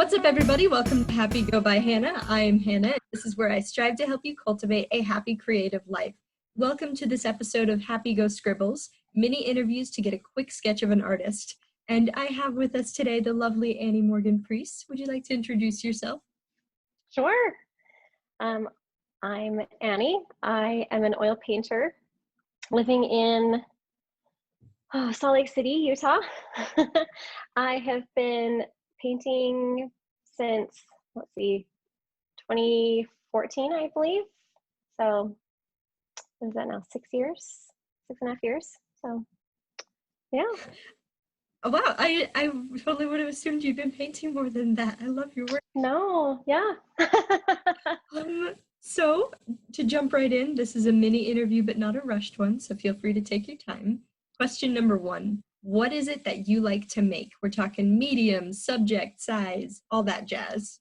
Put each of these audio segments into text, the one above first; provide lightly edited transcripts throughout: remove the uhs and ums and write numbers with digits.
What's up, everybody? Welcome to HappyGo by Hannah. I am Hannah. This is where I strive to help you cultivate a happy, creative life. Welcome to this episode of HappyGo Scribbles, mini interviews to get a quick sketch of an artist. And I have with us today the lovely Annie Morgan Preece. Would you like to introduce yourself? Sure. I'm Annie. I am an oil painter living in Salt Lake City, Utah. I have been painting since, 2014, I believe. So, what is that now? 6 years? 6.5 years. So, yeah. Oh, wow. I totally would have assumed you've been painting more than that. I love your work. No, yeah. So, to jump right in, this is a mini interview, but not a rushed one, so feel free to take your time. Question number 1. What is it that you like to make? We're talking medium, subject, size, all that jazz.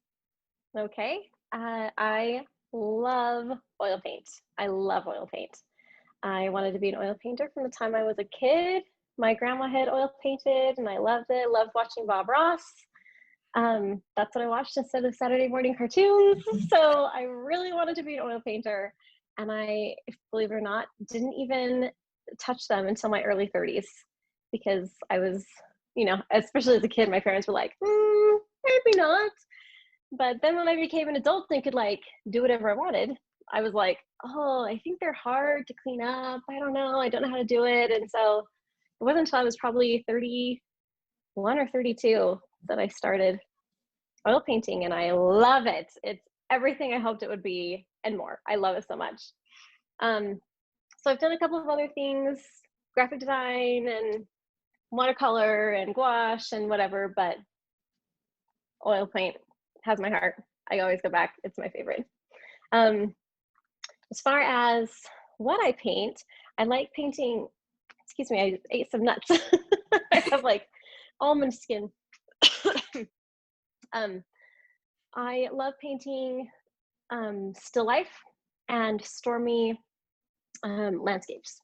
Okay. I love oil paint. I love oil paint. I wanted to be an oil painter from the time I was a kid. My grandma had oil painted and I loved it. Loved watching Bob Ross. That's what I watched instead of Saturday morning cartoons. So I really wanted to be an oil painter. And I, believe it or not, didn't even touch them until my early 30s because I was, especially as a kid, my parents were like, maybe not. But then when I became an adult and could do whatever I wanted, I was like, oh, I think they're hard to clean up. I don't know. I don't know how to do it. And so it wasn't until I was probably 31 or 32 that I started oil painting, and I love it. It's everything I hoped it would be and more. I love it so much. So I've done a couple of other things, graphic design and watercolor and gouache and whatever, but oil paint has my heart. I always go back. It's my favorite. As far as what I paint, I like painting, excuse me, I just ate some nuts. I have almond skin. I love painting still life and stormy landscapes.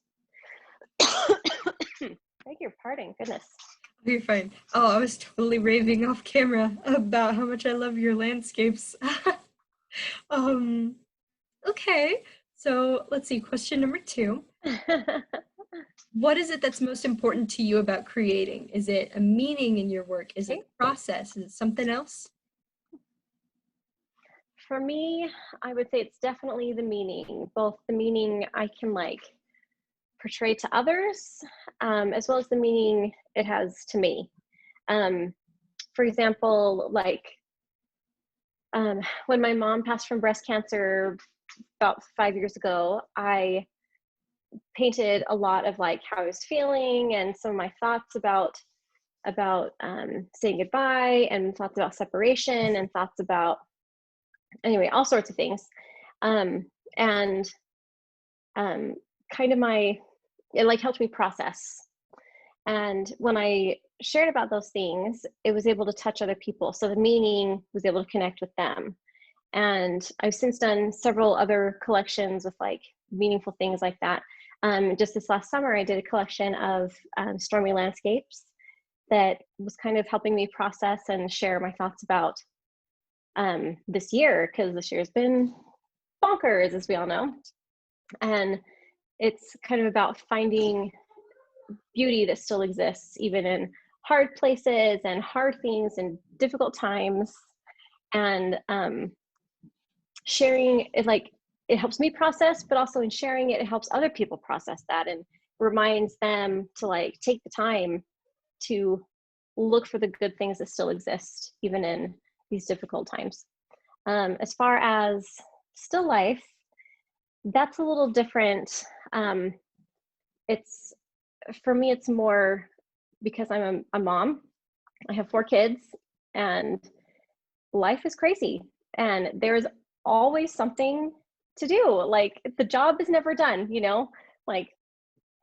Beg your pardon, goodness. You're fine. Oh, I was totally raving off camera about how much I love your landscapes. Okay, so let's see, question number 2. What is it that's most important to you about creating? Is it a meaning in your work? Is it a process? Is it something else? For me, I would say it's definitely the meaning, both the meaning I can portray to others, as well as the meaning it has to me. For example, when my mom passed from breast cancer about 5 years ago, I painted a lot of how I was feeling and some of my thoughts about saying goodbye and thoughts about separation and thoughts about, anyway, all sorts of things. It helped me process. And when I shared about those things, it was able to touch other people. So the meaning was able to connect with them. And I've since done several other collections with meaningful things like that. Just this last summer, I did a collection of stormy landscapes that was kind of helping me process and share my thoughts about this year, because this year has been bonkers, as we all know. And it's kind of about finding beauty that still exists, even in hard places and hard things and difficult times. And sharing it, it helps me process, but also in sharing it, it helps other people process that and reminds them to take the time to look for the good things that still exist, even in these difficult times. As far as still life, that's a little different. For me, it's more because I'm a mom. I have 4 kids and life is crazy and there's always something to do. The job is never done,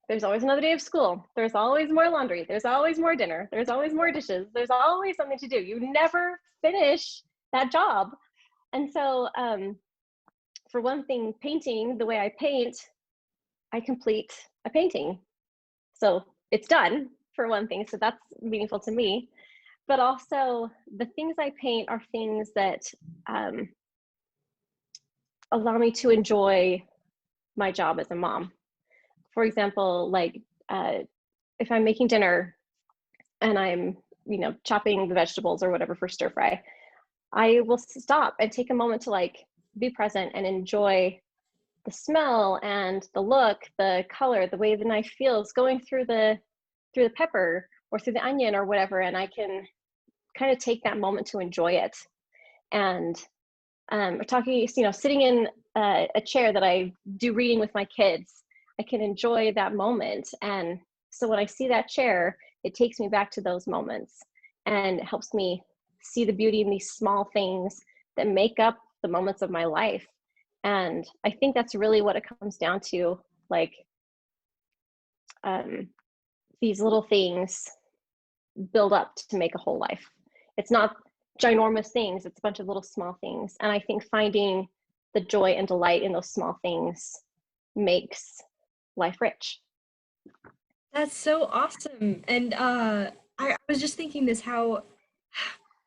there's always another day of school. There's always more laundry. There's always more dinner. There's always more dishes. There's always something to do. You never finish that job. And so, for one thing, painting, the way I paint, I complete a painting. So it's done, for one thing. So that's meaningful to me. but also the things I paint are things that allow me to enjoy my job as a mom. For example, like if I'm making dinner and I'm, chopping the vegetables or whatever for stir fry, I will stop and take a moment to like be present and enjoy the smell and the look, the color, the way the knife feels going through the pepper or through the onion or whatever, and I can kind of take that moment to enjoy it. And talking, sitting in a chair that I do reading with my kids, I can enjoy that moment. And so when I see that chair, it takes me back to those moments and it helps me see the beauty in these small things that make up the moments of my life. And I think that's really what it comes down to, like these little things build up to make a whole life. It's not ginormous things, it's a bunch of little small things. And I think finding the joy and delight in those small things makes life rich. That's so awesome. And I was just thinking this, how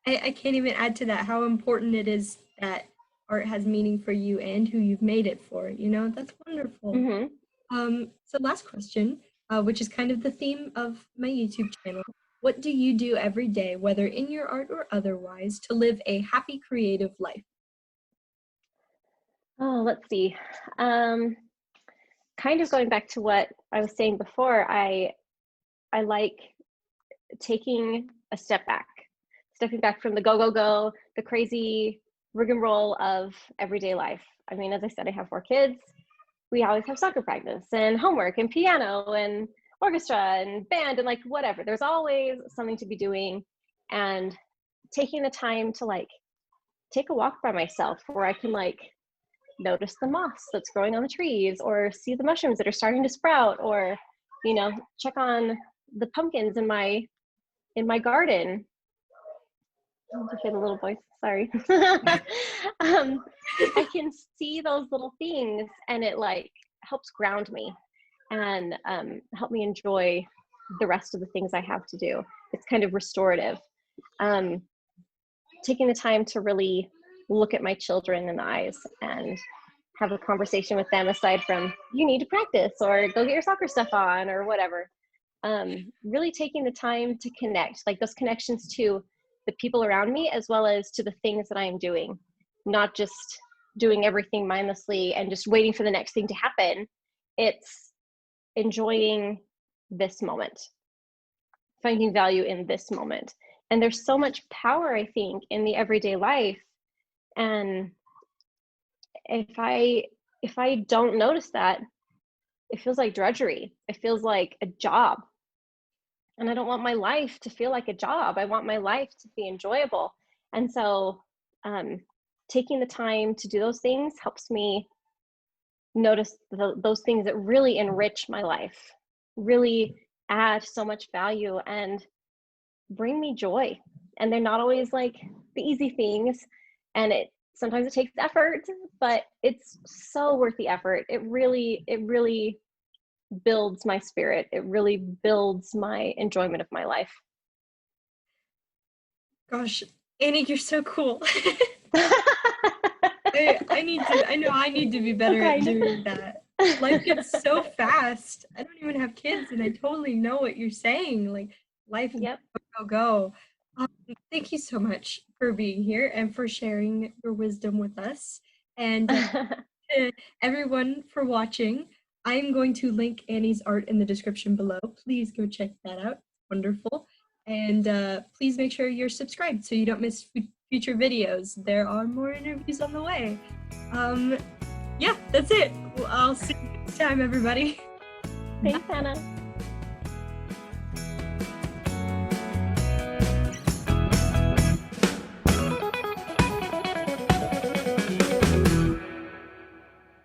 I can't even add to that, how important it is that art has meaning for you and who you've made it for. That's wonderful. Mm-hmm. So last question, which is kind of the theme of my YouTube channel. What do you do every day, whether in your art or otherwise, to live a happy, creative life? Oh, let's see. Kind of going back to what I was saying before, I like taking a stepping back from the go, the crazy rigmarole of everyday life. I mean, as I said, I have 4 kids. We always have soccer practice and homework and piano and orchestra and band and like whatever. There's always something to be doing, and taking the time to like take a walk by myself where I can like notice the moss that's growing on the trees or see the mushrooms that are starting to sprout, or check on the pumpkins in my garden. Okay, the little voice, sorry. I can see those little things and it like helps ground me and help me enjoy the rest of the things I have to do. It's kind of restorative. Taking the time to really look at my children in the eyes and have a conversation with them aside from, you need to practice or go get your soccer stuff on or whatever. Really taking the time to connect, like those connections to the people around me as well as to the things that I am doing, not just doing everything mindlessly and just waiting for the next thing to happen. It's enjoying this moment, finding value in this moment. And there's so much power, I think, in the everyday life. And if I don't notice that, it feels like drudgery. It feels like a job. And I don't want my life to feel like a job. I want my life to be enjoyable. And so taking the time to do those things helps me notice those things that really enrich my life, really add so much value and bring me joy. And they're not always like the easy things. And sometimes it takes effort, but it's so worth the effort. It really builds my spirit. It really builds my enjoyment of my life. Gosh, Annie, you're so cool. I need to be better at doing that. Life gets so fast. I don't even have kids and I totally know what you're saying. Like, life is go. Thank you so much for being here and for sharing your wisdom with us. And to everyone for watching, I'm going to link Annie's art in the description below. Please go check that out. It's wonderful. And please make sure you're subscribed so you don't miss future videos. There are more interviews on the way. Yeah, that's it. I'll see you next time, everybody. Thanks, Hannah.